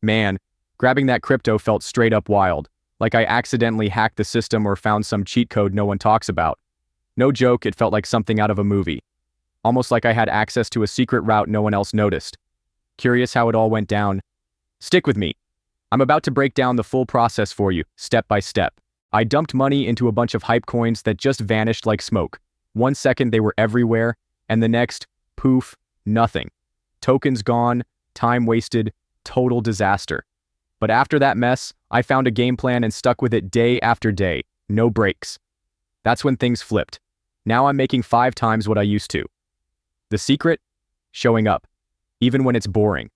Man, grabbing that crypto felt straight up wild, like I accidentally hacked the system or found some cheat code no one talks about. No joke, it felt like something out of a movie. Almost like I had access to a secret route no one else noticed. Curious how it all went down? Stick with me. I'm about to break down the full process for you, step by step. I dumped money into a bunch of hype coins that just vanished like smoke. 1 second they were everywhere, and the next, poof, nothing. Tokens gone, time wasted, total disaster. But after that mess, I found a game plan and stuck with it day after day, no breaks. That's when things flipped. Now I'm making 5 times what I used to. The secret? Showing up. Even when it's boring.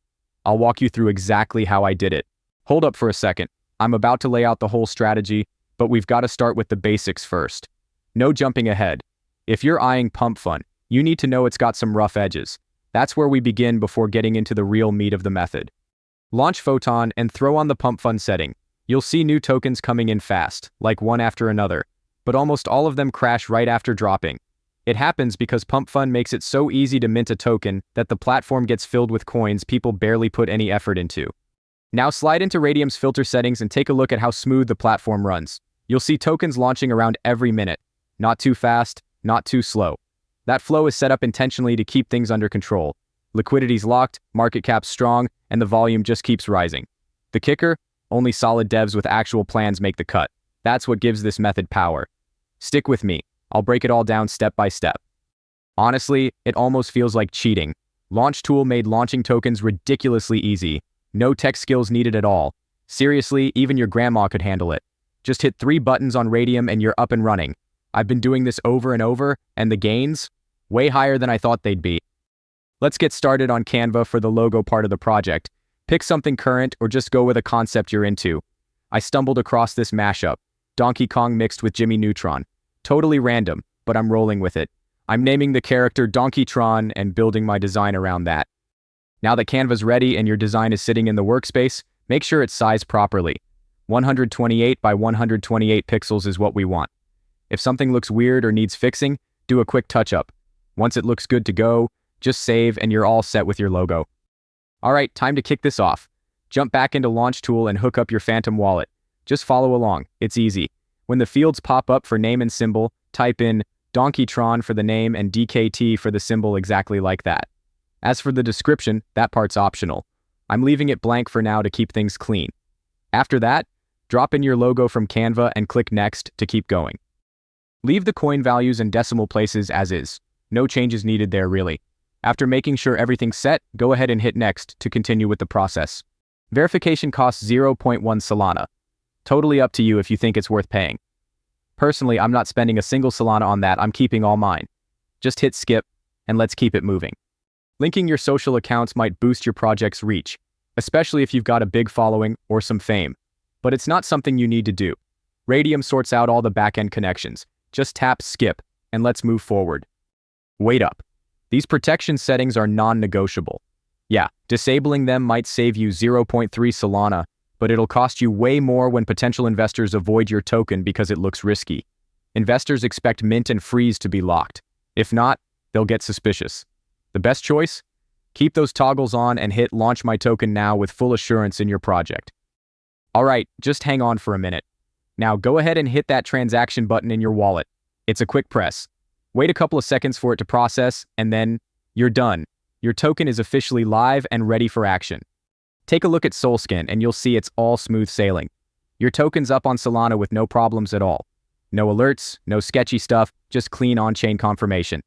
I'll walk you through exactly how I did it. Hold up for a second. I'm about to lay out the whole strategy, but we've got to start with the basics first. No jumping ahead. If you're eyeing Pump Fund, you need to know it's got some rough edges. That's where we begin before getting into the real meat of the method. Launch Photon and throw on the Pump Fund setting. You'll see new tokens coming in fast, like one after another, but almost all of them crash right after dropping. It happens because Pump Fund makes it so easy to mint a token that the platform gets filled with coins people barely put any effort into. Now slide into Raydium's filter settings and take a look at how smooth the platform runs. You'll see tokens launching around every minute. Not too fast, not too slow. That flow is set up intentionally to keep things under control. Liquidity's locked, market cap's strong, and the volume just keeps rising. The kicker? Only solid devs with actual plans make the cut. That's what gives this method power. Stick with me. I'll break it all down step by step. Honestly, it almost feels like cheating. Launch Tool made launching tokens ridiculously easy. No tech skills needed at all. Seriously, even your grandma could handle it. Just hit 3 buttons on Raydium and you're up and running. I've been doing this over and over, and the gains? Way higher than I thought they'd be. Let's get started on Canva for the logo part of the project. Pick something current or just go with a concept you're into. I stumbled across this mashup. Donkey Kong mixed with Jimmy Neutron. Totally random, but I'm rolling with it. I'm naming the character Donkey Tron and building my design around that. Now that Canva's ready and your design is sitting in the workspace, make sure it's sized properly. 128 by 128 pixels is what we want. If something looks weird or needs fixing, do a quick touch-up. Once it looks good to go, just save and you're all set with your logo. Alright, time to kick this off. Jump back into Launch Tool and hook up your Phantom wallet. Just follow along, it's easy. When the fields pop up for name and symbol, type in DonkeyTron for the name and DKT for the symbol exactly like that. As for the description, that part's optional. I'm leaving it blank for now to keep things clean. After that, drop in your logo from Canva and click Next to keep going. Leave the coin values and decimal places as is. No changes needed there really. After making sure everything's set, go ahead and hit Next to continue with the process. Verification costs 0.1 Solana. Totally up to you if you think it's worth paying. Personally, I'm not spending a single Solana on that, I'm keeping all mine. Just hit skip, and let's keep it moving. Linking your social accounts might boost your project's reach, especially if you've got a big following or some fame. But it's not something you need to do. Raydium sorts out all the back-end connections. Just tap skip, and let's move forward. Wait up. These protection settings are non-negotiable. Yeah, disabling them might save you 0.3 Solana, but it'll cost you way more when potential investors avoid your token because it looks risky. Investors expect mint and freeze to be locked. If not, they'll get suspicious. The best choice? Keep those toggles on and hit Launch My Token Now with full assurance in your project. Alright, just hang on for a minute. Now go ahead and hit that transaction button in your wallet. It's a quick press. Wait a couple of seconds for it to process, and then you're done. Your token is officially live and ready for action. Take a look at Solskin and you'll see it's all smooth sailing. Your token's up on Solana with no problems at all. No alerts, no sketchy stuff, just clean on-chain confirmation.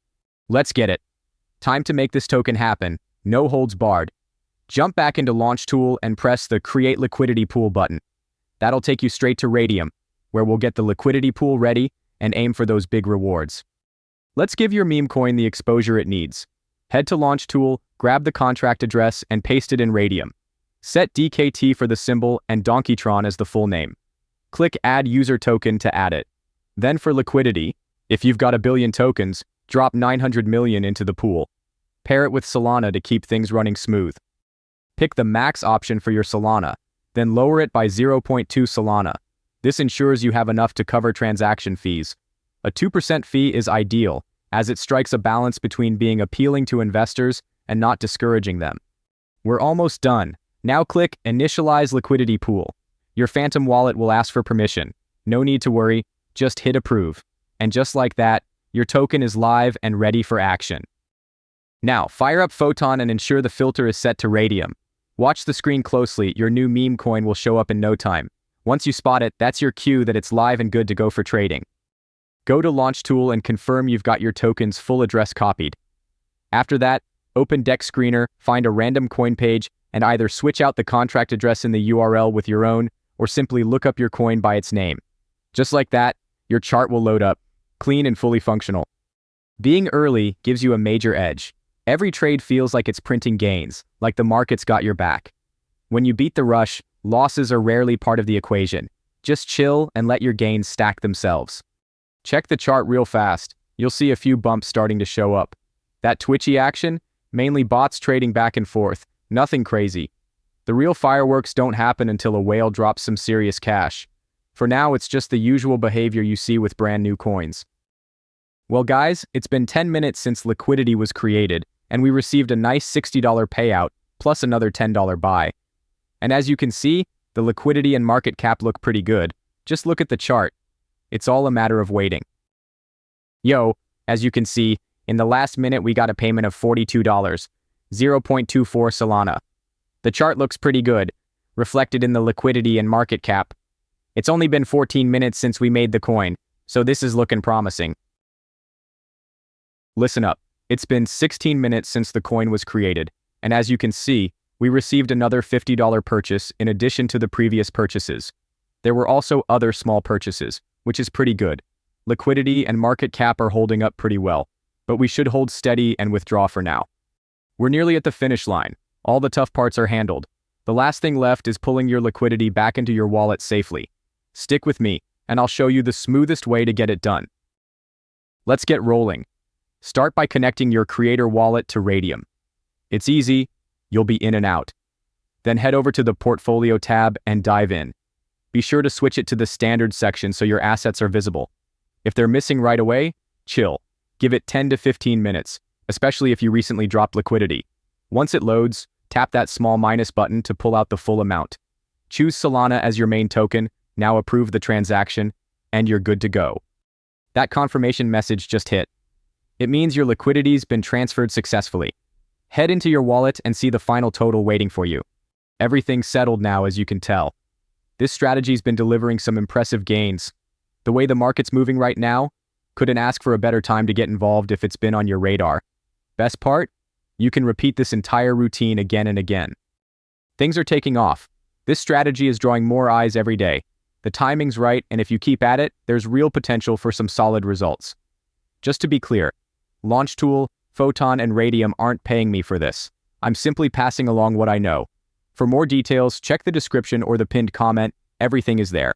Let's get it. Time to make this token happen, no holds barred. Jump back into Launch Tool and press the Create Liquidity Pool button. That'll take you straight to Raydium, where we'll get the liquidity pool ready and aim for those big rewards. Let's give your MemeCoin the exposure it needs. Head to Launch Tool, grab the contract address, and paste it in Raydium. Set DKT for the symbol and DonkeyTron as the full name. Click Add User Token to add it. Then for liquidity, if you've got 1 billion tokens, drop 900 million into the pool. Pair it with Solana to keep things running smooth. Pick the max option for your Solana, then lower it by 0.2 Solana. This ensures you have enough to cover transaction fees. A 2% fee is ideal, as it strikes a balance between being appealing to investors and not discouraging them. We're almost done. Now click Initialize Liquidity Pool. Your Phantom wallet will ask for permission. No need to worry, just hit approve. And just like that, your token is live and ready for action. Now, fire up Photon and ensure the filter is set to Raydium. Watch the screen closely, your new MemeCoin will show up in no time. Once you spot it, that's your cue that it's live and good to go for trading. Go to Launch Tool and confirm you've got your token's full address copied. After that, open Dex Screener, find a random coin page, and either switch out the contract address in the URL with your own, or simply look up your coin by its name. Just like that, your chart will load up, clean and fully functional. Being early gives you a major edge. Every trade feels like it's printing gains, like the market's got your back. When you beat the rush, losses are rarely part of the equation. Just chill and let your gains stack themselves. Check the chart real fast. You'll see a few bumps starting to show up. That twitchy action? Mainly bots trading back and forth. Nothing crazy. The real fireworks don't happen until a whale drops some serious cash. For now, it's just the usual behavior you see with brand new coins. Well guys, it's been 10 minutes since Liquidity was created, and we received a nice $60 payout, plus another $10 buy. And as you can see, the liquidity and market cap look pretty good. Just look at the chart. It's all a matter of waiting. Yo, as you can see, in the last minute we got a payment of $42, 0.24 Solana. The chart looks pretty good, reflected in the liquidity and market cap. It's only been 14 minutes since we made the coin, so this is looking promising. Listen up. It's been 16 minutes since the coin was created, and as you can see, we received another $50 purchase in addition to the previous purchases. There were also other small purchases, which is pretty good. Liquidity and market cap are holding up pretty well, but we should hold steady and withdraw for now. We're nearly at the finish line. All the tough parts are handled. The last thing left is pulling your liquidity back into your wallet safely. Stick with me, and I'll show you the smoothest way to get it done. Let's get rolling. Start by connecting your creator wallet to Raydium. It's easy, you'll be in and out. Then head over to the Portfolio tab and dive in. Be sure to switch it to the Standard section so your assets are visible. If they're missing right away, chill. Give it 10 to 15 minutes, especially if you recently dropped liquidity. Once it loads, tap that small minus button to pull out the full amount. Choose Solana as your main token, now approve the transaction, and you're good to go. That confirmation message just hit. It means your liquidity's been transferred successfully. Head into your wallet and see the final total waiting for you. Everything's settled now, as you can tell. This strategy's been delivering some impressive gains. The way the market's moving right now, couldn't ask for a better time to get involved if it's been on your radar. Best part? You can repeat this entire routine again and again. Things are taking off. This strategy is drawing more eyes every day. The timing's right, and if you keep at it, there's real potential for some solid results. Just to be clear, Launch Tool, Photon, and Raydium aren't paying me for this. I'm simply passing along what I know. For more details, check the description or the pinned comment. Everything is there.